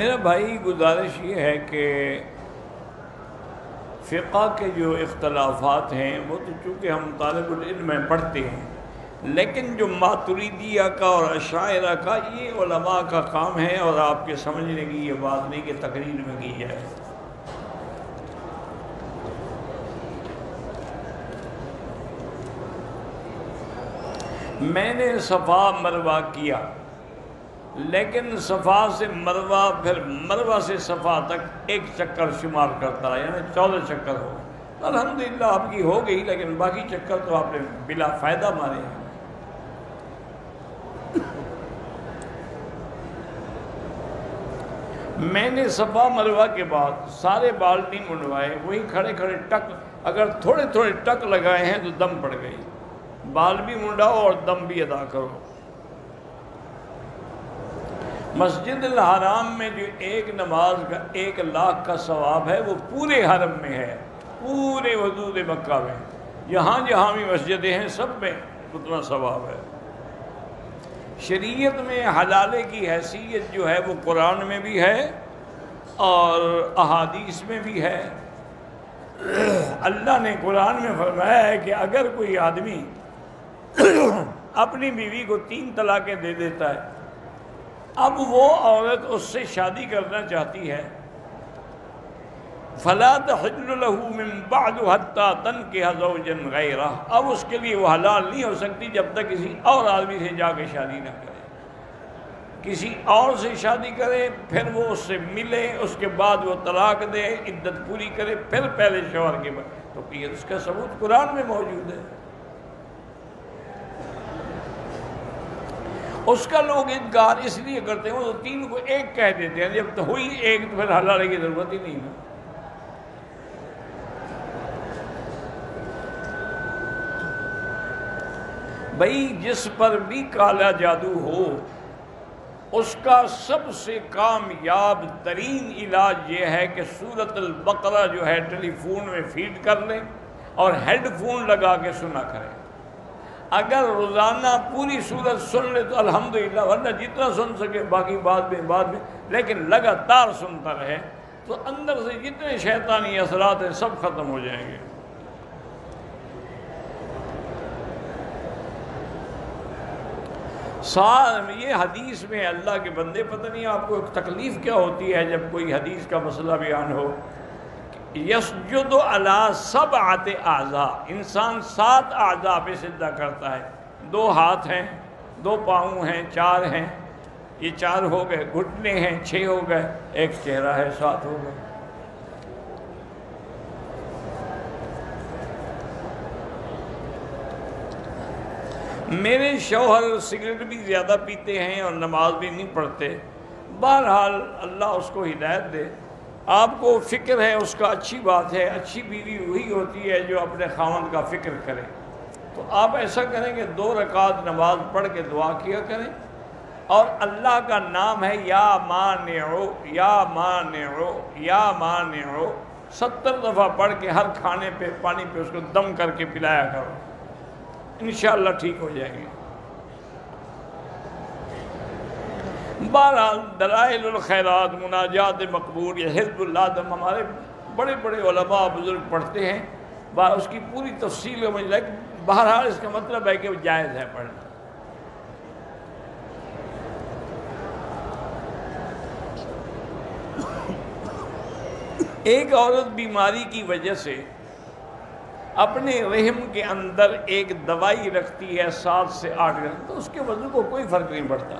میرا بھائی گزارش یہ ہے کہ فقہ کے جو اختلافات ہیں وہ تو چونکہ ہم طالب العلم میں پڑھتے ہیں، لیکن جو ماتریدیہ کا اور اشاعرہ کا یہ علماء کا کام ہے، اور آپ کے سمجھنے کی یہ بات نہیں کہ تقریر میں کی جائے۔ میں نے صفا مروہ کیا، لیکن صفا سے مروہ پھر مروہ سے صفا تک ایک چکر شمار کرتا ہے، یعنی 14 چکر ہو گئے۔ الحمدللہ آپ کی ہو گئی، لیکن باقی چکر تو آپ نے بلا فائدہ مارے ہیں۔ میں نے صفا مروہ کے بعد سارے بال نہیں منڈوائے، وہی کھڑے کھڑے ٹک، اگر تھوڑے تھوڑے ٹک لگائے ہیں تو دم پڑ گئی۔ بال بھی منڈاؤ اور دم بھی ادا کرو۔ مسجد الحرام میں جو ایک نماز کا 1,00,000 کا ثواب ہے، وہ پورے حرم میں ہے، پورے حدود مکہ میں، جہاں جہاں بھی مسجدیں ہیں سب میں اتنا ثواب ہے۔ شریعت میں حلالے کی حیثیت جو ہے وہ قرآن میں بھی ہے اور احادیث میں بھی ہے۔ اللہ نے قرآن میں فرمایا ہے کہ اگر کوئی آدمی اپنی بیوی کو 3 طلاقیں دے دیتا ہے، اب وہ عورت اس سے شادی کرنا چاہتی ہے، فَلَا تَحِلُّ لَهُ مِن بَعْدُ حَتَّى تَنكِحَ زَوْجًا غَيْرَهُ، اب اس کے لیے وہ حلال نہیں ہو سکتی جب تک کسی اور آدمی سے جا کے شادی نہ کرے۔ کسی اور سے شادی کرے، پھر وہ اس سے ملے، اس کے بعد وہ طلاق دے، عدت پوری کرے، پھر پہلے شوہر کے بعد، تو اس کا ثبوت قرآن میں موجود ہے۔ اس کا لوگ انکار اس لیے کرتے ہیں، وہ 3 کو 1 کہہ دیتے ہیں، جب تو ہوئی 1 تو پھر حلالے کی ضرورت ہی نہیں ہے۔ بھائی جس پر بھی کالا جادو ہو، اس کا سب سے کامیاب ترین علاج یہ ہے کہ سورۃ البقرہ جو ہے ٹیلی فون میں فیڈ کر لیں اور ہیڈ فون لگا کے سنا کریں۔ اگر روزانہ پوری سورت سن لے تو الحمدللہ، ورنہ جتنا سن سکے باقی بعد میں، لیکن لگاتار سنتا رہے تو اندر سے جتنے شیطانی اثرات ہیں سب ختم ہو جائیں گے۔ یہ حدیث میں اللہ کے بندے، پتہ نہیں آپ کو ایک تکلیف کیا ہوتی ہے جب کوئی حدیث کا مسئلہ بیان ہو، یسجد علی 7 اعضاء، انسان 7 اعضاء پہ سجدہ کرتا ہے۔ 2 ہاتھ ہیں، 2 پاؤں ہیں، 4 ہیں، یہ 4 ہو گئے، گھٹنے ہیں 6 ہو گئے، ایک چہرہ ہے 7 ہو گئے۔ میرے شوہر سگریٹ بھی زیادہ پیتے ہیں اور نماز بھی نہیں پڑھتے، بہرحال اللہ اس کو ہدایت دے۔ آپ کو فکر ہے اس کا، اچھی بات ہے، اچھی بیوی وہی ہوتی ہے جو اپنے خاوند کا فکر کرے۔ تو آپ ایسا کریں کہ 2 رکعت نماز پڑھ کے دعا کیا کریں، اور اللہ کا نام ہے یا مانعو یا مانعو یا مانعو 70 دفعہ پڑھ کے ہر کھانے پہ پانی پہ اس کو دم کر کے پلایا کرو، انشاءاللہ ٹھیک ہو جائیں گے۔ بہرحال دلائل الخیرات، مناجات مقبول، یہ حزب اللہ ہمارے بڑے بڑے علماء بزرگ پڑھتے ہیں، اس کی پوری تفصیل ہے مجھے، بہرحال اس کا مطلب ہے کہ وہ جائز ہے پڑھنا۔ ایک عورت بیماری کی وجہ سے اپنے رحم کے اندر ایک دوائی رکھتی ہے 7 سے 8 گھنٹے، تو اس کے وضو کو کوئی فرق نہیں پڑتا۔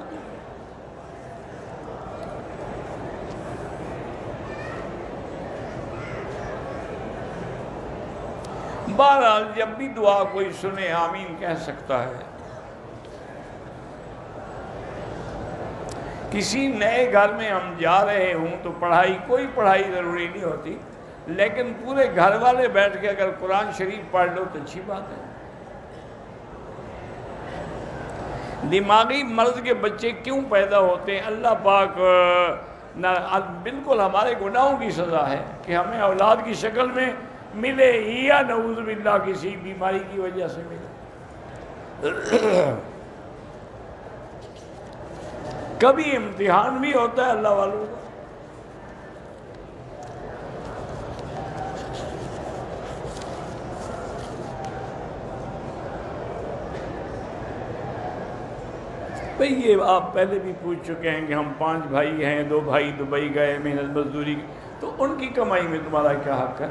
بہرحال جب بھی دعا کوئی سنے آمین کہہ سکتا ہے۔ کسی نئے گھر میں ہم جا رہے ہوں تو کوئی پڑھائی ضروری نہیں ہوتی، لیکن پورے گھر والے بیٹھ کے اگر قرآن شریف پڑھ لو تو اچھی بات ہے۔ دماغی مرض کے بچے کیوں پیدا ہوتے ہیں؟ اللہ پاک بالکل ہمارے گناہوں کی سزا ہے کہ ہمیں اولاد کی شکل میں ملے یا نعوذ باللہ کسی بیماری کی وجہ سے ملے۔ کبھی امتحان بھی ہوتا ہے اللہ والوں کا، بھئی یہ آپ پہلے بھی پوچھ چکے ہیں کہ ہم 5 بھائی ہیں، 2 بھائی دبئی گئے محنت مزدوری، تو ان کی کمائی میں تمہارا کیا حق ہے؟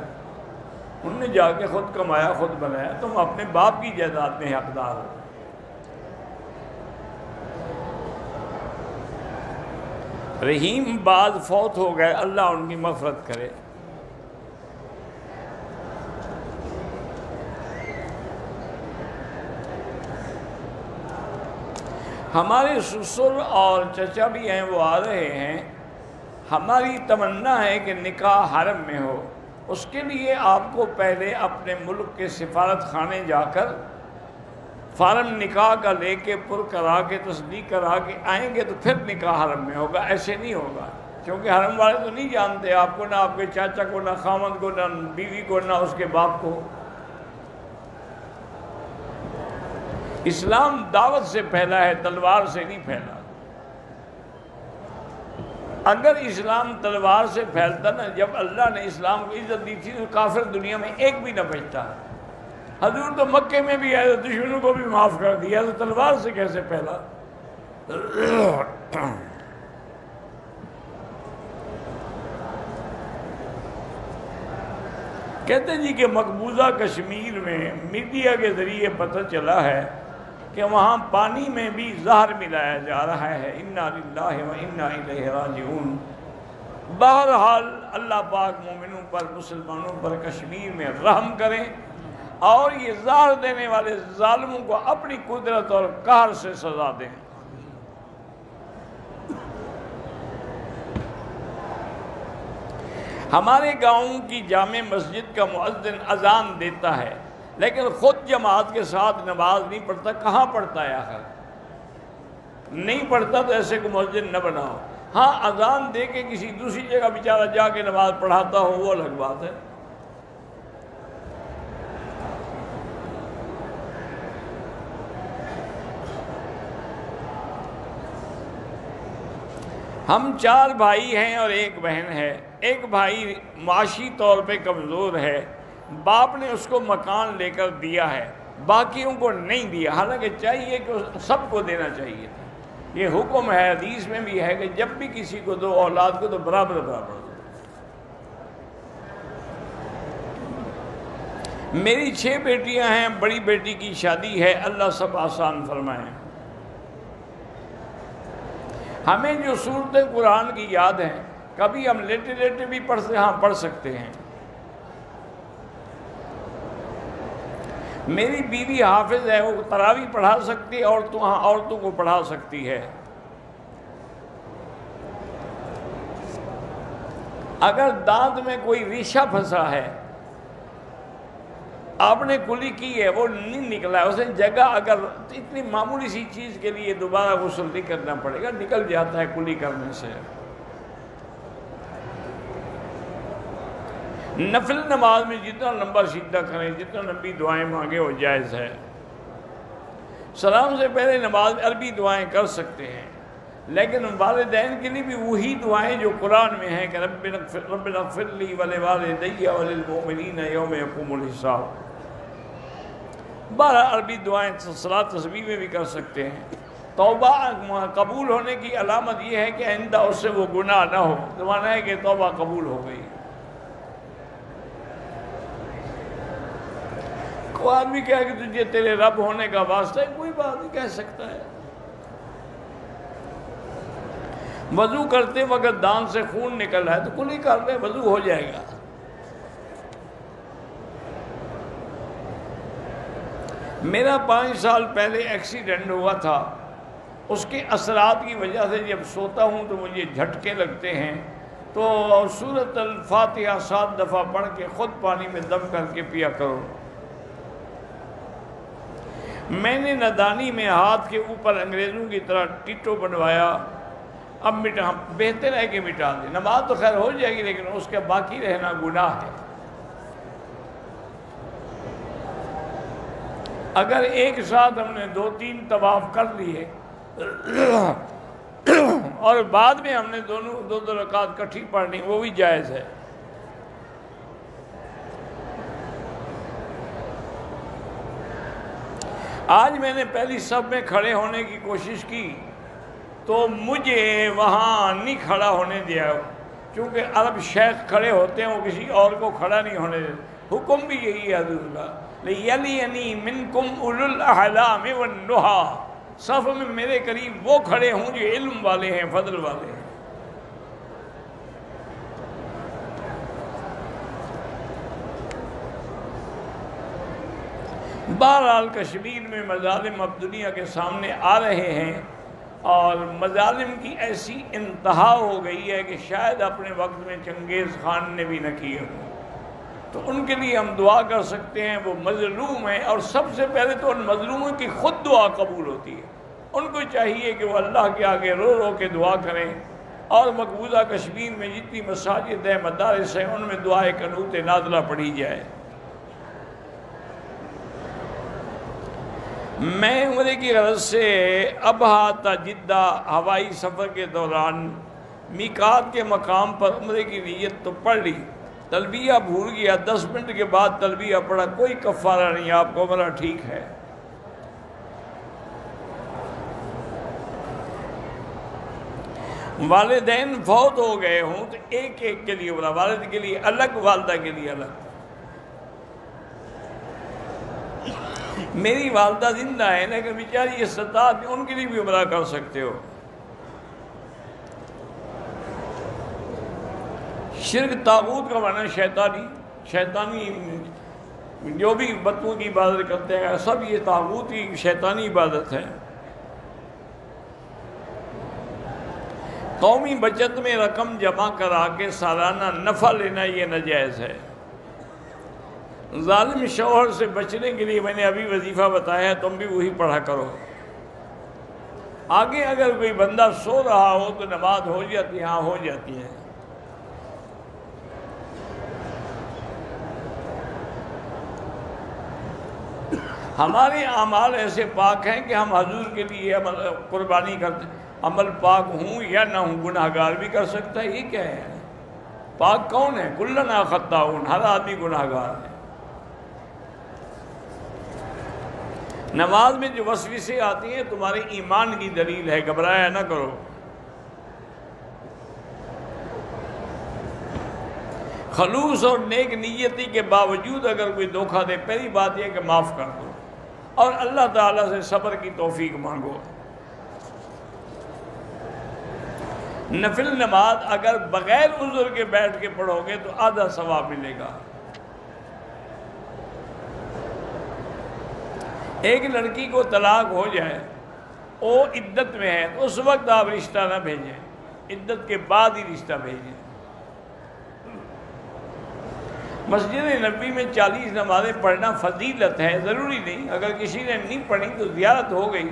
ان نے جا کے خود کمایا، خود بنایا، تم اپنے باپ کی جائیداد میں حقدار ہو۔ رحیم بعد فوت ہو گئے، اللہ ان کی مغفرت کرے۔ ہمارے سسر اور چچا بھی ہیں، وہ آ رہے ہیں۔ ہماری تمنا ہے کہ نکاح حرم میں ہو، اس کے لیے آپ کو پہلے اپنے ملک کے سفارت خانے جا کر فارم نکاح کا لے کے پر کرا کے تصدیق کرا کے آئیں گے تو پھر نکاح حرم میں ہوگا، ایسے نہیں ہوگا، کیونکہ حرم والے تو نہیں جانتے آپ کو، نہ آپ کے چاچا کو، نہ خامند کو، نہ بیوی کو، نہ اس کے باپ کو۔ اسلام دعوت سے پھیلا ہے، تلوار سے نہیں پھیلا۔ اگر اسلام تلوار سے پھیلتا نا، جب اللہ نے اسلام کو عزت دی تھی تو کافر دنیا میں ایک بھی نہ بچتا۔ حضور تو مکے میں بھی آئے، دشمنوں کو بھی معاف کر دیا، تو تلوار سے کیسے پھیلا؟ کہتے جی کہ مقبوضہ کشمیر میں میڈیا کے ذریعے پتہ چلا ہے کہ وہاں پانی میں بھی زہر ملایا جا رہا ہے۔ انا للہ و انا الیہ راجعون۔ بہرحال اللہ پاک مومنوں پر، مسلمانوں پر کشمیر میں رحم کریں، اور یہ زہر دینے والے ظالموں کو اپنی قدرت اور قہر سے سزا دیں۔ ہمارے گاؤں کی جامع مسجد کا مؤذن اذان دیتا ہے، لیکن خود جماعت کے ساتھ نماز نہیں پڑھتا۔ کہاں پڑھتا ہے آخر؟ نہیں پڑھتا تو ایسے کو مؤذن نہ بناؤ۔ ہاں اذان دے کے کسی دوسری جگہ بیچارہ جا کے نماز پڑھاتا ہو، وہ الگ بات ہے۔ ہم 4 بھائی ہیں اور 1 بہن ہے۔ ایک بھائی معاشی طور پہ کمزور ہے، باپ نے اس کو مکان لے کر دیا ہے، باقیوں کو نہیں دیا، حالانکہ چاہیے کہ سب کو دینا چاہیے تھا۔ یہ حکم ہے، حدیث میں بھی ہے کہ جب بھی کسی کو دو اولاد کو تو برابر برابر دو۔ میری 6 بیٹیاں ہیں، بڑی بیٹی کی شادی ہے، اللہ سب آسان فرمائیں۔ ہمیں جو سورتیں قرآن کی یاد ہیں، کبھی ہم لیٹے لیٹے بھی پڑھ سکتے ہیں۔ میری بیوی حافظ ہے، وہ تراویح پڑھا سکتی ہے، عورتوں کو پڑھا سکتی ہے۔ اگر دانت میں کوئی ریشہ پھنسا ہے، آپ نے کلی کی ہے، وہ نہیں نکلا ہے، اسے جگہ اگر اتنی معمولی سی چیز کے لیے دوبارہ غسل نہیں کرنا پڑے گا، نکل جاتا ہے کلی کرنے سے۔ نفل نماز میں جتنا لمبا سجدہ کریں، جتنا لمبی دعائیں مانگے وہ جائز ہے۔ سلام سے پہلے نماز میں عربی دعائیں کر سکتے ہیں، لیکن والدین کے لیے بھی وہی دعائیں جو قرآن میں ہیں کہ رب اغفر لی ولوالدی وللمؤمنین یوم یقوم الحساب۔ 12 عربی دعائیں صلاۃ تسبیح میں بھی کر سکتے ہیں۔ توبہ قبول ہونے کی علامت یہ ہے کہ آئندہ اس سے وہ گناہ نہ ہو، تو مانا ہے کہ توبہ قبول ہو گئی۔ کوئی آدمی کہے کہ تجھے تیرے رب ہونے کا واسطہ ہے، کوئی بات نہیں کہہ سکتا ہے۔ وضو کرتے وقت دانت سے خون نکل رہا ہے تو کلی کر لے، وضو ہو جائے گا۔ میرا 5 سال پہلے ایکسیڈنٹ ہوا تھا، اس کے اثرات کی وجہ سے جب سوتا ہوں تو مجھے جھٹکے لگتے ہیں، تو سورۃ الفاتحہ 7 دفعہ پڑھ کے خود پانی میں دم کر کے پیا کرو۔ میں نے نادانی میں ہاتھ کے اوپر انگریزوں کی طرح ٹیٹو بنوایا، اب بہتر ہے کہ مٹا دیں۔ نماز تو خیر ہو جائے گی، لیکن اس کے باقی رہنا گناہ ہے۔ اگر ایک ساتھ ہم نے 2-3 طواف کر لیے اور بعد میں ہم نے دو رکعت کٹھی پڑھنی، وہ بھی جائز ہے۔ آج میں نے پہلی صف میں کھڑے ہونے کی کوشش کی، تو مجھے وہاں نہیں کھڑا ہونے دیا، چونکہ عرب شیخ کھڑے ہوتے ہیں، وہ کسی اور کو کھڑا نہیں ہونے دیتے۔ حکم بھی یہی ہے حضور کا، لِيَلِيَنِي مِنْكُمْ أُولُو الْأَحْلَامِ وَالنُّهَىٰ، صف میں میرے قریب وہ کھڑے ہوں جو علم والے ہیں، فضل والے ہیں۔ بہرحال کشمیر میں مظالم اب دنیا کے سامنے آ رہے ہیں، اور مظالم کی ایسی انتہا ہو گئی ہے کہ شاید اپنے وقت میں چنگیز خان نے بھی نہ کیے ہوں۔ تو ان کے لیے ہم دعا کر سکتے ہیں، وہ مظلوم ہیں، اور سب سے پہلے تو ان مظلوموں کی خود دعا قبول ہوتی ہے۔ ان کو چاہیے کہ وہ اللہ کے آگے رو رو کے دعا کریں، اور مقبوضہ کشمیر میں جتنی مساجد ہیں، مدارس ہیں، ان میں دعائے قنوت نازلہ پڑھی جائے۔ میں عمرے کی غرض سے ابہا تا جدہ ہوائی سفر کے دوران میقات کے مقام پر عمرے کی نیت تو پڑھ لی، تلبیہ بھول گیا، 10 منٹ کے بعد تلبیہ پڑھا، کوئی کفارہ نہیں، آپ کو عمرہ ٹھیک ہے۔ والدین فوت ہو گئے ہوں تو ایک ایک کے لیے عمرہ، والد کے لیے الگ، والدہ کے لیے الگ۔ میری والدہ زندہ ہے لیکن بیچاری استطاعت، ان کے لیے بھی عمرہ کر سکتے ہو۔ شرک طاغوت کا معنی شیطانی جو بھی بتوں کی عبادت کرتے ہیں سب یہ طاغوت کی شیطانی عبادت ہے۔ قومی بچت میں رقم جمع کرا کے سالانہ نفع لینا یہ ناجائز ہے۔ ظالم شوہر سے بچنے کے لیے میں نے ابھی وظیفہ بتایا، تم بھی وہی پڑھا کرو۔ آگے اگر کوئی بندہ سو رہا ہو تو نماز ہو جاتی ہے، ہاں ہو جاتی ہے۔ ہمارے اعمال ایسے پاک ہیں کہ ہم حضور کے لیے قربانی کرتے ہیں۔ عمل پاک ہوں یا نہ ہوں، گناہگار بھی کر سکتا ہے، یہ کیا ہے؟ پاک کون ہے؟ کلنا خطاؤن، ہر آدمی گناہگار ہے۔ نماز میں جو وسوسے آتی ہیں تمہارے ایمان کی دلیل ہے، گھبرایا نہ کرو۔ خلوص اور نیک نیتی کے باوجود اگر کوئی دھوکہ دے، پہلی بات یہ کہ معاف کر دو، اور اللہ تعالیٰ سے صبر کی توفیق مانگو۔ نفل نماز اگر بغیر عذر کے بیٹھ کے پڑھو گے تو آدھا ثواب ملے گا۔ ایک لڑکی کو طلاق ہو جائے، وہ عدت میں ہے، تو اس وقت آپ رشتہ نہ بھیجیں، عدت کے بعد ہی رشتہ بھیجیں۔ مسجد نبوی میں 40 نمازیں پڑھنا فضیلت ہے، ضروری نہیں، اگر کسی نے نہیں پڑھی تو زیارت ہو گئی۔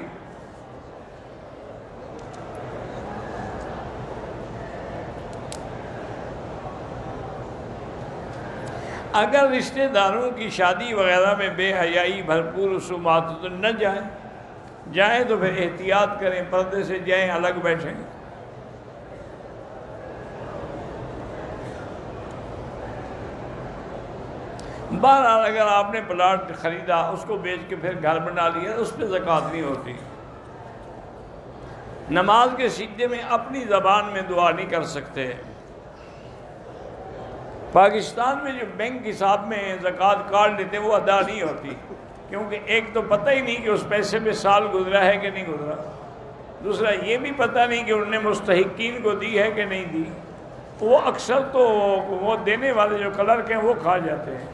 اگر رشتہ داروں کی شادی وغیرہ میں بے حیائی بھرپور رسومات تو نہ جائیں تو پھر احتیاط کریں، پردے سے جائیں، الگ بیٹھیں۔ بہرحال اگر آپ نے پلاٹ خریدا، اس کو بیچ کے پھر گھر بنا لیا، اس پہ زکوٰۃ نہیں ہوتی۔ نماز کے سجدے میں اپنی زبان میں دعا نہیں کر سکتے۔ پاکستان میں جو بینک حساب میں زکوٰۃ کاٹ لیتے وہ ادا نہیں ہوتی، کیونکہ ایک تو پتہ ہی نہیں کہ اس پیسے میں سال گزرا ہے کہ نہیں گزرا، دوسرا یہ بھی پتہ نہیں کہ انہوں نے مستحقین کو دی ہے کہ نہیں دی۔ وہ اکثر تو وہ دینے والے جو کلرک ہیں وہ کھا جاتے ہیں۔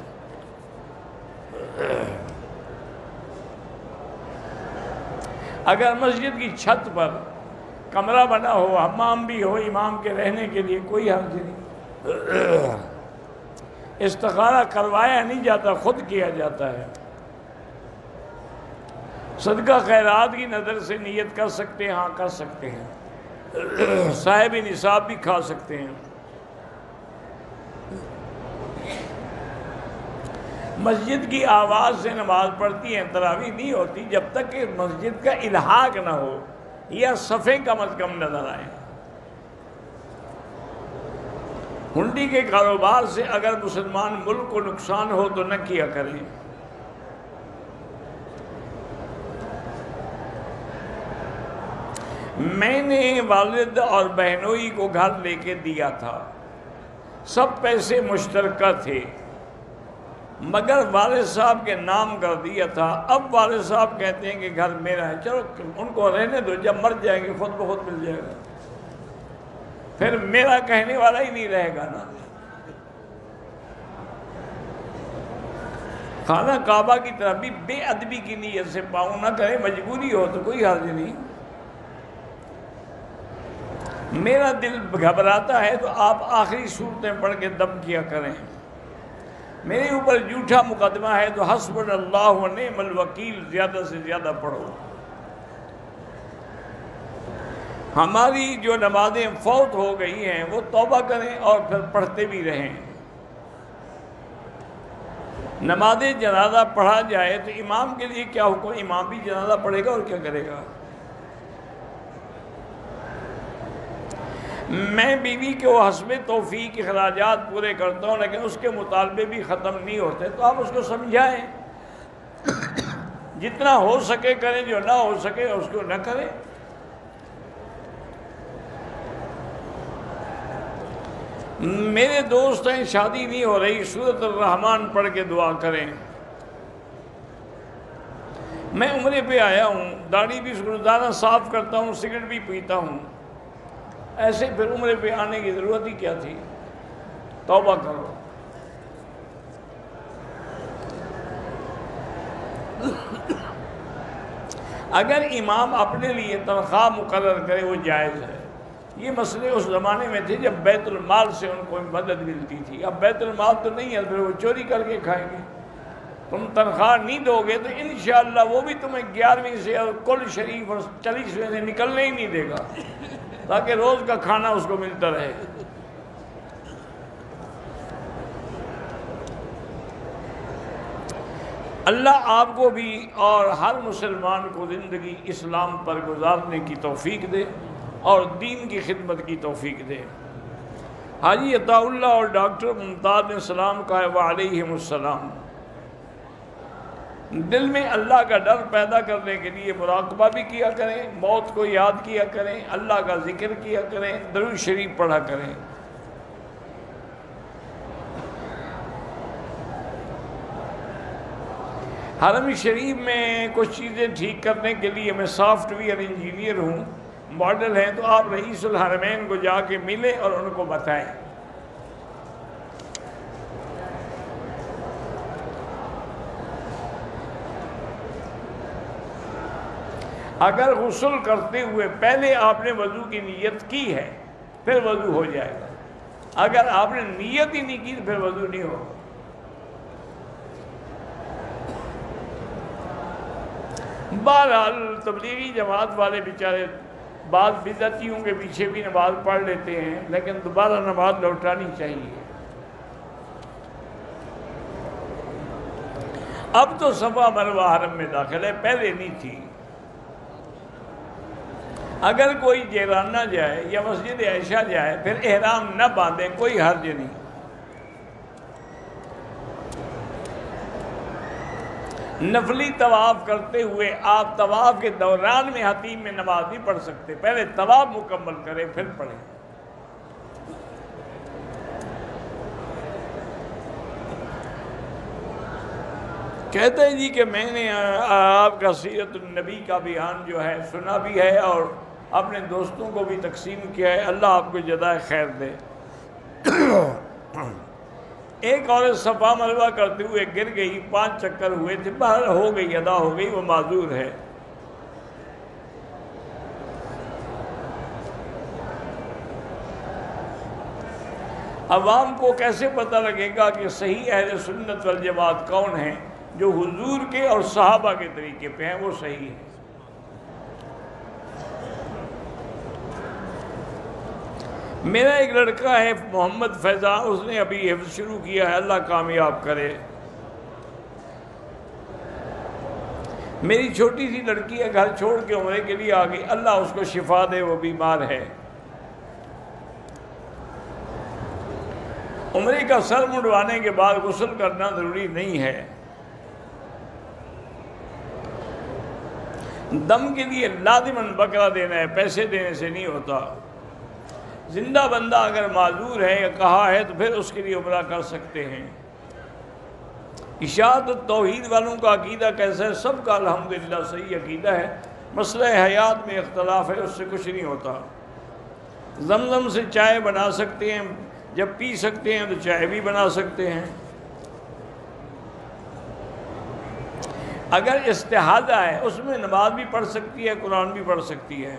اگر مسجد کی چھت پر کمرہ بنا ہو، حمام بھی ہو امام کے رہنے کے لیے، کوئی حرج نہیں۔ استخارہ کروایا نہیں جاتا، خود کیا جاتا ہے۔ صدقہ خیرات کی نظر سے نیت کر سکتے ہیں، ہاں کر سکتے ہیں۔ صاحب نصاب بھی کھا سکتے ہیں۔ مسجد کی آواز سے نماز پڑھتی ہیں، تراویح نہیں ہوتی جب تک کہ مسجد کا الحاق نہ ہو یا صفیں کم از کم نظر آئیں۔ ہنڈی کے کاروبار سے اگر مسلمان ملک کو نقصان ہو تو نہ کیا کریں۔ میں نے والد اور بہنوئی کو گھر لے کے دیا تھا، سب پیسے مشترکہ تھے، مگر والد صاحب کے نام کر دیا تھا۔ اب والد صاحب کہتے ہیں کہ گھر میرا ہے، چلو ان کو رہنے دو، جب مر جائیں گے خود بخود مل جائے گا، پھر میرا کہنے والا ہی نہیں رہے گا نا۔ خانہ کعبہ کی طرف بھی بے ادبی کی نیت سے پاؤں نہ کریں، مجبوری ہو تو کوئی حرج نہیں۔ میرا دل گھبراتا ہے تو آپ آخری صورتیں پڑھ کے دم کیا کریں، میرے اوپر جھوٹا مقدمہ ہے تو حسبنا اللہ و نعم الوکیل زیادہ سے زیادہ پڑھو۔ ہماری جو نمازیں فوت ہو گئی ہیں وہ توبہ کریں اور پھر پڑھتے بھی رہیں۔ نماز جنازہ پڑھا جائے تو امام کے لیے کیا حکم؟ امام بھی جنازہ پڑھے گا اور کیا کرے گا؟ میں بیوی کو حسب توفیق اخراجات پورے کرتا ہوں، لیکن اس کے مطالبے بھی ختم نہیں ہوتے، تو آپ اس کو سمجھائیں، جتنا ہو سکے کریں، جو نہ ہو سکے اس کو نہ کریں۔ میرے دوست ہیں شادی نہیں ہو رہی، سورۃ الرحمن پڑھ کے دعا کریں۔ میں عمرے پہ آیا ہوں، داڑھی بھی روزانہ صاف کرتا ہوں، سگریٹ بھی پیتا ہوں، ایسے پھر عمرے پہ آنے کی ضرورت ہی کیا تھی؟ توبہ کرو۔ اگر امام اپنے لیے تنخواہ مقرر کرے وہ جائز ہے۔ یہ مسئلے اس زمانے میں تھے جب بیت المال سے ان کو مدد ملتی تھی، اب بیت المال تو نہیں ہے، پھر وہ چوری کر کے کھائیں گے۔ تم تنخواہ نہیں دو گے تو انشاءاللہ وہ بھی تمہیں 11ویں سے اور کل شریف اور 40ویں سے نکلنے ہی نہیں دے گا، تاکہ روز کا کھانا اس کو ملتا رہے۔ اللہ آپ کو بھی اور ہر مسلمان کو زندگی اسلام پر گزارنے کی توفیق دے اور دین کی خدمت کی توفیق دے۔ حاجی عطا اللہ اور ڈاکٹر ممتاز نے سلام کہا ہے وعلیہم السلام۔ دل میں اللہ کا ڈر پیدا کرنے کے لیے مراقبہ بھی کیا کریں، موت کو یاد کیا کریں، اللہ کا ذکر کیا کریں، درود شریف پڑھا کریں۔ حرم شریف میں کچھ چیزیں ٹھیک کرنے کے لیے میں سافٹ ویئر انجینئر ہوں، ماڈل ہیں، تو آپ رئیس الحرمین کو جا کے ملیں اور ان کو بتائیں۔ اگر غسل کرتے ہوئے پہلے آپ نے وضو کی نیت کی ہے پھر وضو ہو جائے گا، اگر آپ نے نیت ہی نہیں کی تو پھر وضو نہیں ہوگا۔ بہرحال تبلیغی جماعت والے بیچارے بعض بدعتیوں کے پیچھے بھی نماز پڑھ لیتے ہیں، لیکن دوبارہ نماز لوٹانی چاہیے۔ اب تو صفا مروہ حرم میں داخل ہے، پہلے نہیں تھی۔ اگر کوئی جیرانہ جائے یا مسجد عائشہ جائے پھر احرام نہ باندھیں، کوئی حرج نہیں۔ نفلی طواف کرتے ہوئے آپ طواف کے دوران میں حتیم میں نماز نہیں پڑھ سکتے، پہلے طواف مکمل کریں پھر پڑھیں۔ کہتے ہیں جی کہ میں نے آپ کا سیرت النبی کا بیان جو ہے سنا بھی ہے اور اپنے دوستوں کو بھی تقسیم کیا ہے، اللہ آپ کو جزائے خیر دے۔ ایک عورت صفا مروہ کرتے ہوئے گر گئی، 5 چکر ہوئے تھے، باہر ہو گئی، ادا ہو گئی، وہ معذور ہے۔ عوام کو کیسے پتہ لگے گا کہ صحیح اہل سنت والجماعت کون ہیں؟ جو حضور کے اور صحابہ کے طریقے پہ ہیں وہ صحیح ہے۔ میرا ایک لڑکا ہے محمد فیضان، اس نے ابھی حفظ شروع کیا ہے، اللہ کامیاب کرے۔ میری چھوٹی سی لڑکی ہے، گھر چھوڑ کے عمرے کے لیے آ گئی، اللہ اس کو شفا دے، وہ بیمار ہے۔ عمرے کا سر منڈوانے کے بعد غسل کرنا ضروری نہیں ہے، دم کے لیے لازماً بکرا دینا ہے، پیسے دینے سے نہیں ہوتا۔ زندہ بندہ اگر معذور ہے یا کہا ہے تو پھر اس کے لیے عمرہ کر سکتے ہیں۔ اشاعت التوحید والوں کا عقیدہ کیسا ہے؟ سب کا الحمدللہ صحیح عقیدہ ہے، مسئلہ حیات میں اختلاف ہے، اس سے کچھ نہیں ہوتا۔ زمزم سے چائے بنا سکتے ہیں، جب پی سکتے ہیں تو چائے بھی بنا سکتے ہیں۔ اگر استحاضہ ہے اس میں نماز بھی پڑھ سکتی ہے، قرآن بھی پڑھ سکتی ہے۔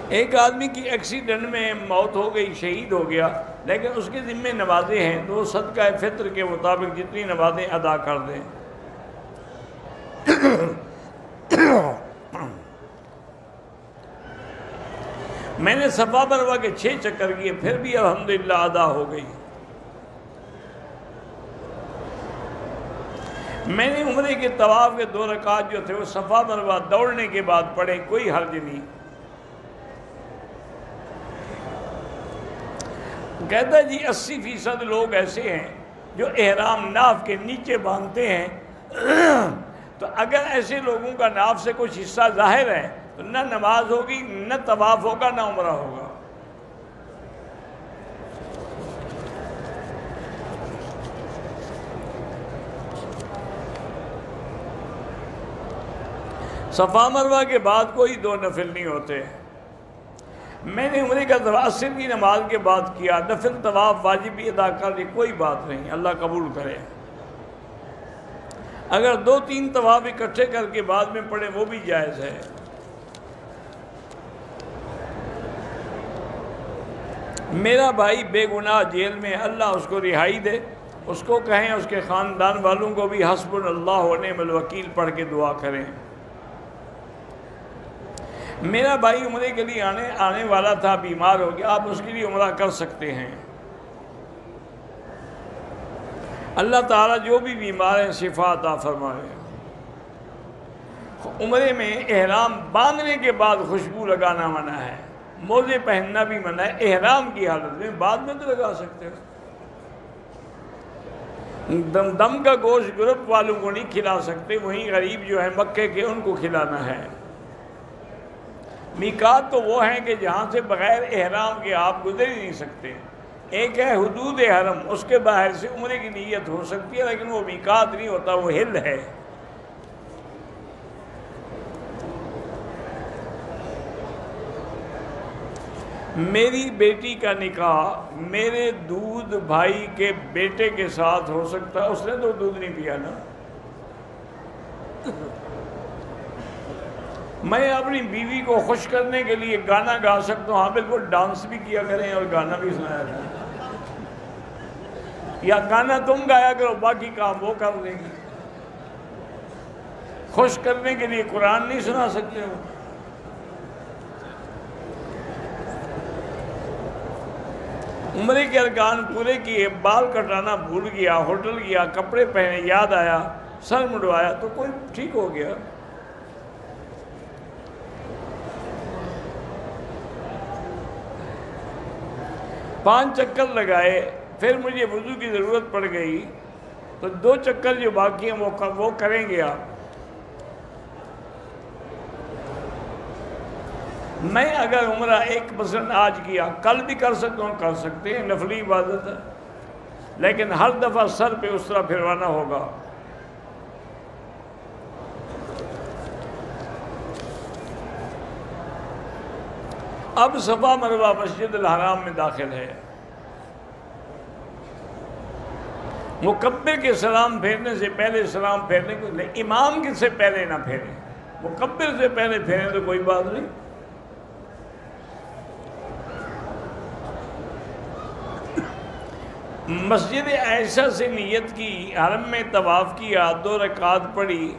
ایک آدمی کی ایکسیڈنٹ میں موت ہو گئی، شہید ہو گیا، لیکن اس کے ذمے نمازیں ہیں تو وہ صدقہ فطر کے مطابق جتنی نمازیں ادا کر دیں۔ میں نے صفا مروہ کے 6 چکر کیے، پھر بھی الحمدللہ ادا ہو گئی۔ میں نے عمرے کے طواف کے 2 رکعت جو تھے وہ صفا مروہ دوڑنے کے بعد پڑھے، کوئی حرج نہیں۔ کہتا ہے جی 80% لوگ ایسے ہیں جو احرام ناف کے نیچے باندھتے ہیں، تو اگر ایسے لوگوں کا ناف سے کچھ حصہ ظاہر ہے تو نہ نماز ہوگی، نہ طواف ہوگا، نہ عمرہ ہوگا۔ صفا مروہ کے بعد کوئی 2 نفل نہیں ہوتے۔ میں نے عمرے کا طواف عصر کی نماز کے بعد کیا، نفل طواف واجب بھی ادا کر لی، کوئی بات نہیں، اللہ قبول کرے۔ اگر 2-3 طواف اکٹھے کر کے بعد میں پڑھے وہ بھی جائز ہے۔ میرا بھائی بے گناہ جیل میں، اللہ اس کو رہائی دے، اس کو کہیں اس کے خاندان والوں کو بھی حسبنا اللہ و نعم الوکیل پڑھ کے دعا کریں۔ میرا بھائی عمرے کے لیے آنے والا تھا، بیمار ہو گیا، آپ اس کے لیے عمرہ کر سکتے ہیں۔ اللہ تعالیٰ جو بھی بیمار ہیں شفا عطا فرمائے۔ عمرے میں احرام باندھنے کے بعد خوشبو لگانا منع ہے، موزے پہننا بھی منع ہے، احرام کی حالت میں، بعد میں تو لگا سکتے ہو۔ دم کا گوشت گروپ والوں کو نہیں کھلا سکتے، وہیں غریب جو ہے مکے کے ان کو کھلانا ہے۔ میقات تو وہ ہیں کہ جہاں سے بغیر احرام کے آپ گزر ہی نہیں سکتے۔ ایک ہے حدود حرم، اس کے باہر سے عمرے کی نیت ہو سکتی ہے، لیکن وہ میقات نہیں ہوتا، وہ ہل ہے۔ میری بیٹی کا نکاح میرے دودھ بھائی کے بیٹے کے ساتھ ہو سکتا ہے؟ اس نے تو دودھ نہیں پیا نا۔ میں اپنی بیوی کو خوش کرنے کے لیے گانا گا سکتا ہوں، ہاں بالکل، ڈانس بھی کیا کریں اور گانا بھی سنایا کریں، یا گانا تم گایا کرو، باقی کام وہ کر لیں گے۔ خوش کرنے کے لیے قرآن نہیں سنا سکتے ہو؟ عمرے کے ارکان پورے کیے، بال کٹانا بھول گیا، ہوٹل گیا، کپڑے پہنے، یاد آیا، سر مڈوایا تو کوئی ٹھیک ہو گیا۔ پانچ چکر لگائے، پھر مجھے وضو کی ضرورت پڑ گئی تو 2 چکر جو باقی ہیں وہ کریں گے آپ۔ میں اگر عمرہ مثلا آج کیا، کل بھی کر سکتا ہوں، کر سکتے ہیں، نفلی عبادت ہے، لیکن ہر دفعہ سر پہ اس طرح پھروانا ہوگا۔ اب صفا مروہ مسجد الحرام میں داخل ہے، مکبر کے سلام پھیرنے سے پہلے سلام پھیرنے کو، امام کے سے پہلے نہ پھیریں، مکبر سے پہلے پھیریں تو کوئی بات نہیں۔ مسجد عائشہ سے نیت کی، حرم میں طواف کیا، 2 رکعات پڑھی،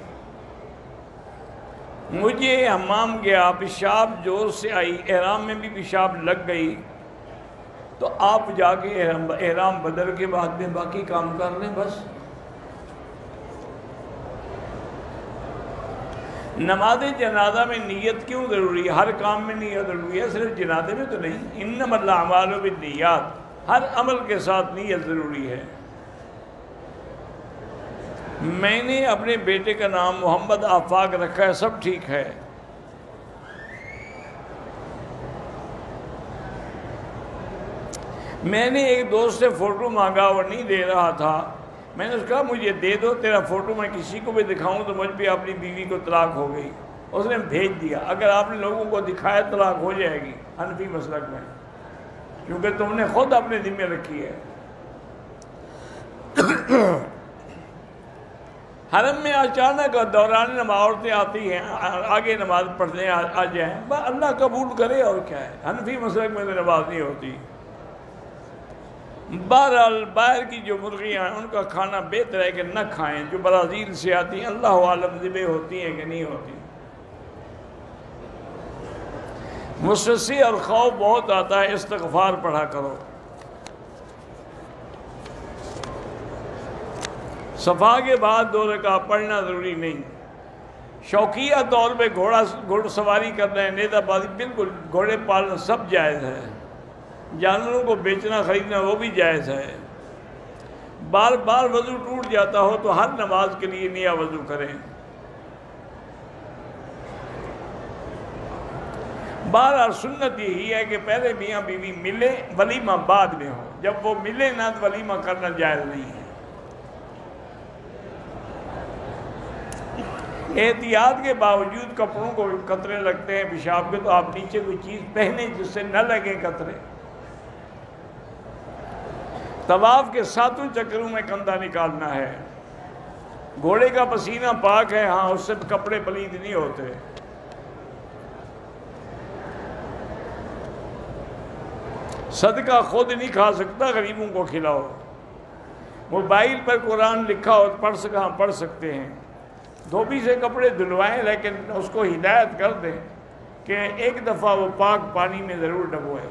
مجھے حمام گیا، پیشاب زور سے آئی، احرام میں بھی پیشاب لگ گئی، تو آپ جا کے احرام بدل کے بعد میں باقی کام کر لیں بس۔ نماز جنازہ میں نیت کیوں ضروری ہے؟ ہر کام میں نیت ضروری ہے، صرف جنازے میں تو نہیں۔ انما الاعمال بالنیات، ہر عمل کے ساتھ نیت ضروری ہے۔ میں نے اپنے بیٹے کا نام محمد آفاق رکھا ہے، سب ٹھیک ہے۔ میں نے ایک دوست سے فوٹو مانگا، وہ نہیں دے رہا تھا۔ میں نے اس کہا مجھے دے دو تیرا فوٹو، میں کسی کو بھی دکھاؤں تو مجھ پہ اپنی بیوی کو طلاق ہو گئی۔ اس نے بھیج دیا۔ اگر آپ نے لوگوں کو دکھایا طلاق ہو جائے گی حنفی مسلک میں، کیونکہ تم نے خود اپنے ذمہ رکھی ہے۔ حرم میں اچانک دوران نماز عورتیں آتی ہیں، آگے نماز پڑھنے آ جائیں، اللہ قبول کرے، اور کیا ہے۔ حنفی مسلک میں تو نماز نہیں ہوتی۔ بہرحال باہر کی جو مرغیاں ہیں ان کا کھانا بہتر ہے کہ نہ کھائیں، جو برازیل سے آتی ہیں، اللہ عالم ذبح ہوتی ہیں کہ نہیں ہوتی۔ وسوسے اور خوف بہت آتا ہے، استغفار پڑھا کرو۔ صفا کے بعد 2 رکعت پڑھنا ضروری نہیں۔ شوقیہ طور پہ گھوڑ سواری کرنا ہے، نیزہ بازی، بالکل گھوڑے پالنا سب جائز ہے۔ جانوروں کو بیچنا خریدنا وہ بھی جائز ہے۔ بار بار وضو ٹوٹ جاتا ہو تو ہر نماز کے لیے نیا وضو کریں۔ بہرحال سنت یہی ہے کہ پہلے میاں بیوی ملے، ولیمہ بعد میں ہو۔ جب وہ ملے نہ تو ولیمہ کرنا جائز نہیں ہے۔ احتیاط کے باوجود کپڑوں کو قطرے لگتے ہیں پیشاب کے، تو آپ نیچے کوئی چیز پہنیں جس سے نہ لگے قطرے۔ طواف کے 7 چکروں میں کندھا نکالنا ہے۔ گھوڑے کا پسینہ پاک ہے، ہاں اس سے کپڑے پلید نہیں ہوتے۔ صدقہ خود نہیں کھا سکتا، غریبوں کو کھلاؤ۔ موبائل پر قرآن لکھا ہو پڑھ سکتے ہیں۔ دھوبی سے کپڑے دھلوائیں، لیکن اس کو ہدایت کر دیں کہ ایک دفعہ وہ پاک پانی میں ضرور ڈبوئے۔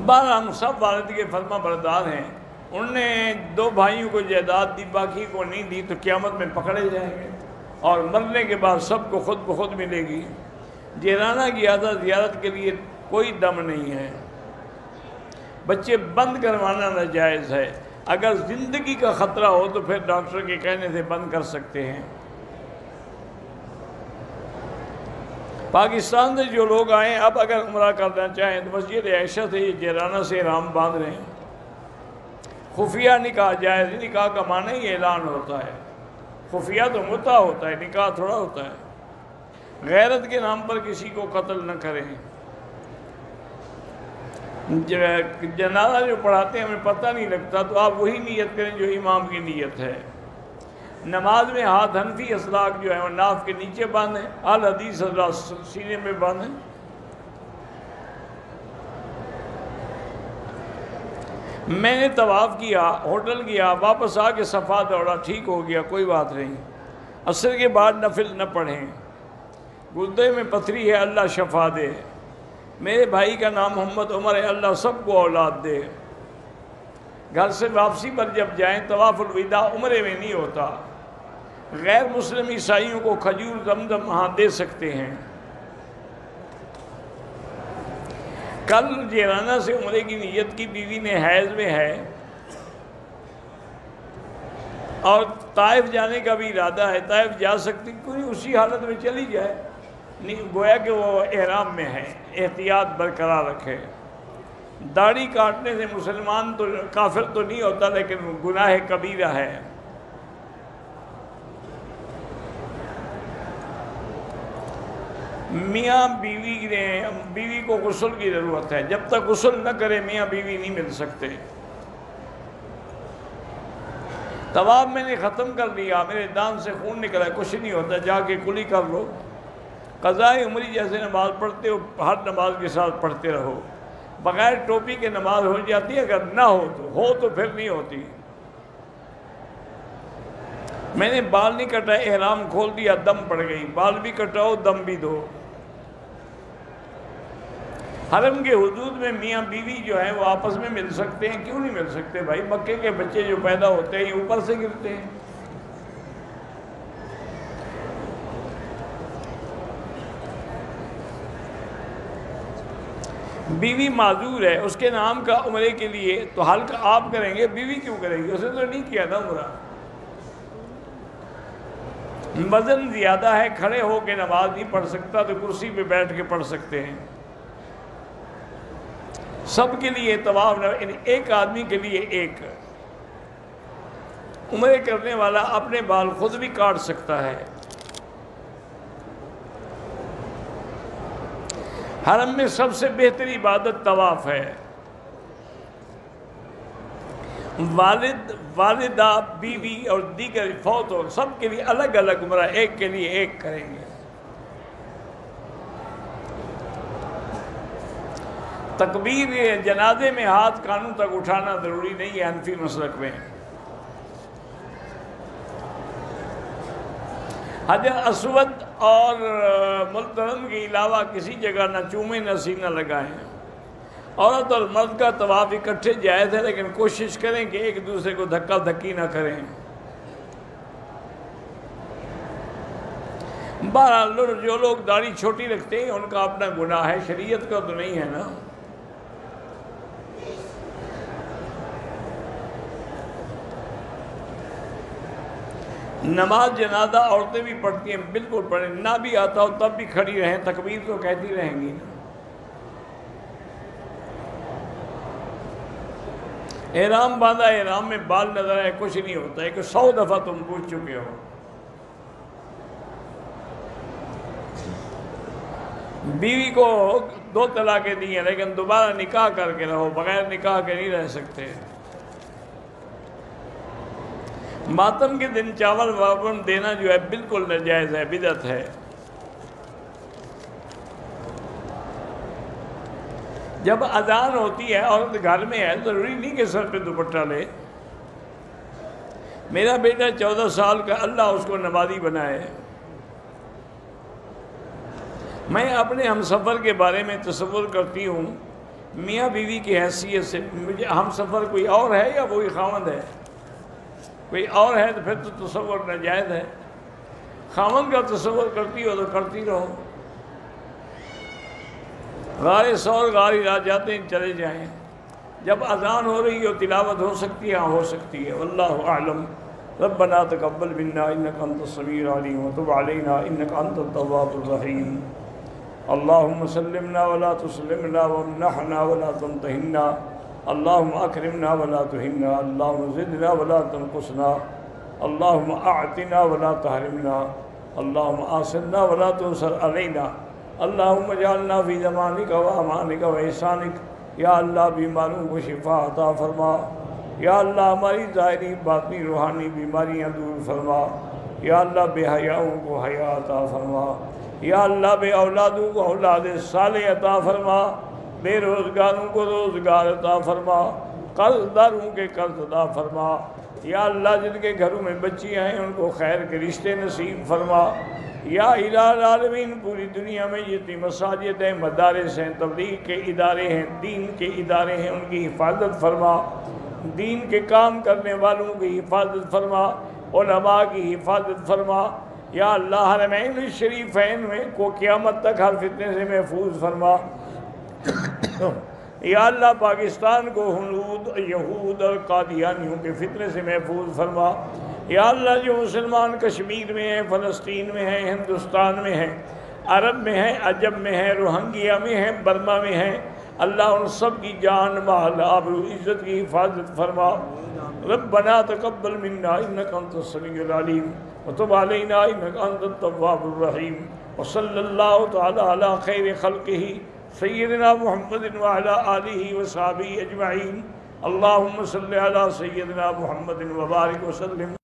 ہم سب والد کے فرما بردار ہیں۔ انہوں نے 2 بھائیوں کو جائیداد دی، باقی کو نہیں دی، تو قیامت میں پکڑے جائیں گے، اور مرنے کے بعد سب کو خود بخود ملے گی۔ جیرانہ کی عادت زیارت کے لیے کوئی دم نہیں ہے۔ بچے بند کروانا ناجائز ہے۔ اگر زندگی کا خطرہ ہو تو پھر ڈاکٹر کے کہنے سے بند کر سکتے ہیں۔ پاکستان سے جو لوگ آئیں اب اگر عمرہ کرنا چاہیں تو مسجد عائشہ سے یہ جیرانہ سے احرام باندھ رہے ہیں۔ خفیہ نکاح جائز، نکاح کا معنی ہی اعلان ہوتا ہے۔ خفیہ تو متع ہوتا ہے، نکاح تھوڑا ہوتا ہے۔ غیرت کے نام پر کسی کو قتل نہ کریں۔ جنازہ جو پڑھاتے ہیں ہمیں پتہ نہیں لگتا، تو آپ وہی نیت کریں جو امام کی نیت ہے۔ نماز میں ہاتھ حنفی اسلاک جو ہے وہ ناف کے نیچے باندھیں، الحدیث حضرات سینے میں باندھیں۔ میں نے طواف کیا، ہوٹل گیا، واپس آ کے صفا دوڑا، ٹھیک ہو گیا، کوئی بات نہیں۔ عصر کے بعد نفل نہ پڑھیں۔ گردے میں پتھری ہے، اللہ شفا دے۔ میرے بھائی کا نام محمد عمر ہے، اللہ سب کو اولاد دے۔ گھر سے واپسی پر جب جائیں طواف الوداع عمرے میں نہیں ہوتا۔ غیر مسلم عیسائیوں کو کھجور زمزم وہاں دے سکتے ہیں۔ کل جیرانہ سے عمرے کی نیت کی، بیوی نے حیض میں ہے اور طائف جانے کا بھی ارادہ ہے، طائف جا سکتی، کوئی اسی حالت میں چلی جائے، نہیں گویا کہ وہ احرام میں ہے، احتیاط برقرار رکھے۔ داڑھی کاٹنے سے مسلمان تو کافر تو نہیں ہوتا، لیکن گناہ کبیرہ ہے۔ میاں بیوی کو غسل کی ضرورت ہے، جب تک غسل نہ کرے میاں بیوی نہیں مل سکتے۔ طواف میں نے ختم کر لیا، میرے دان سے خون نکلا، کچھ نہیں ہوتا، جا کے کلی کر لو۔ قضاء عمری جیسے نماز پڑھتے ہو ہر نماز کے ساتھ پڑھتے رہو۔ بغیر ٹوپی کے نماز ہو جاتی ہے، اگر نہ ہو تو پھر نہیں ہوتی۔ میں نے بال نہیں کٹا، احرام کھول دیا، دم پڑ گئی، بال بھی کٹاؤ دم بھی دو۔ حرم کے حدود میں میاں بیوی جو ہیں وہ آپس میں مل سکتے ہیں، کیوں نہیں مل سکتے بھائی؟ مکے کے بچے جو پیدا ہوتے ہیں یہ اوپر سے گرتے ہیں۔ بیوی معذور ہے، اس کے نام کا عمرے کے لیے تو حلق آپ کریں گے، بیوی کیوں کریں گے؟ اسے تو نہیں کیا نا عمرہ۔ وزن زیادہ ہے، کھڑے ہو کے نماز نہیں پڑھ سکتا تو کرسی پہ بیٹھ کے پڑھ سکتے ہیں۔ سب کے لیے طواف ایک آدمی کے لیے ایک۔ عمرے کرنے والا اپنے بال خود بھی کاٹ سکتا ہے۔ حرم میں سب سے بہتر عبادت طواف ہے۔ والد، والدہ، بیوی اور دیگر فوت ہو سب کے لیے الگ الگ عمرہ، ایک کے لیے ایک کریں گے۔ تکبیر جنازے میں ہاتھ کانوں تک اٹھانا ضروری نہیں ہے حنفی مسلک میں۔ حجر اسود اور ملتزم کے علاوہ کسی جگہ نہ چومیں نہ سینہ لگائیں۔ عورت اور مرد کا طواف اکٹھے جائز ہے، لیکن کوشش کریں کہ ایک دوسرے کو دھکا دھکی نہ کریں۔ بہرحال جو لوگ داڑھی چھوٹی رکھتے ہیں ان کا اپنا گناہ ہے، شریعت کا تو نہیں ہے نا۔ نماز جنازہ عورتیں بھی پڑھتی ہیں، بالکل پڑھیں، نہ بھی آتا ہو تب بھی کھڑی رہیں، تکبیر تو کہتی رہیں گی نا۔ احرام باندھا، احرام میں بال نظر آئے کچھ نہیں ہوتا ہے کہ 100 دفعہ تم پوچھ چکے ہو۔ بیوی کو 2 طلاقیں دی ہیں، لیکن دوبارہ نکاح کر کے رہو، بغیر نکاح کے نہیں رہ سکتے۔ ماتم کے دن چاول واپن دینا جو ہے بالکل ناجائز ہے، بدعت ہے۔ جب اذان ہوتی ہے عورت گھر میں ہے، ضروری نہیں کہ سر پہ دوپٹہ لے۔ میرا بیٹا 14 سال کا، اللہ اس کو نمازی بنائے۔ میں اپنے ہمسفر کے بارے میں تصور کرتی ہوں میاں بیوی کی حیثیت سے، مجھے ہمسفر کوئی اور ہے یا وہی خاوند ہے؟ کوئی اور ہے تو پھر تو تصور ناجائز ہے۔ خاوند کا تصور کرتی ہو تو کرتی رہو۔ غار سور غار ہرا جاتے ہیں، چلے جائیں۔ جب اذان ہو رہی ہو تلاوت ہو سکتی ہے، ہاں ہو سکتی ہے، واللہ اعلم۔ ربنا تقبل منا انک انت السمیع العلیم وتب علینا انک انت التواب الرحیم۔ اللہم سلمنا ولا تسلمنا وامنحنا ولا تمتحنا، اللہم اکرمنا ولا تہنا، اللہم زدنا ولا تنقصنا، اللہم اعطنا ولا تحرمنا، اللہم آثرنا ولا تنصر علینا، اللہم اجعلنا فی زمانک و امانک و احسانک۔ یا اللہ بیماروں کو شفا عطا فرما، یا اللہ ہماری ظاہری باطنی روحانی بیماریاں دور فرما، یا اللہ بے حیاؤں کو حیا عطا فرما، یا اللہ بے اولادوں کو اولاد صالح عطا فرما، بے روزگاروں کو روزگار عطا فرما، قرض داروں کے قرض عطا فرما، یا اللہ جن کے گھروں میں بچیاں ہیں ان کو خیر کے رشتے نصیب فرما، یا الہ العالمین پوری دنیا میں جتنی مساجد ہیں، مدارس ہیں، تبلیغ کے ادارے ہیں، دین کے ادارے ہیں، ان کی حفاظت فرما، دین کے کام کرنے والوں کی حفاظت فرما، علماء کی حفاظت فرما، یا اللہ حرمین الشریفین میں کو قیامت تک ہر فتنے سے محفوظ فرما، یا اللہ پاکستان کو ہنود، یہود اور قادیانیوں کے فتنے سے محفوظ فرما، یا اللہ جو مسلمان کشمیر میں ہیں، فلسطین میں ہیں، ہندوستان میں ہیں، عرب میں ہیں، عجم میں ہیں، روہنگیا میں ہیں، برما میں ہیں، اللہ ان سب کی جان مال آبرو عزت کی حفاظت فرما۔ ربنا تقبل منا انک انت السمیع العلیم وتب علینا انک انت التواب الرحیم، وصلی اللہ تعالی علی خیر خلقہ سیدنا محمد وعلی آلہ وصحبہ اجمعین۔ اللہم صلی علی سیدنا محمد وبارک وسلم۔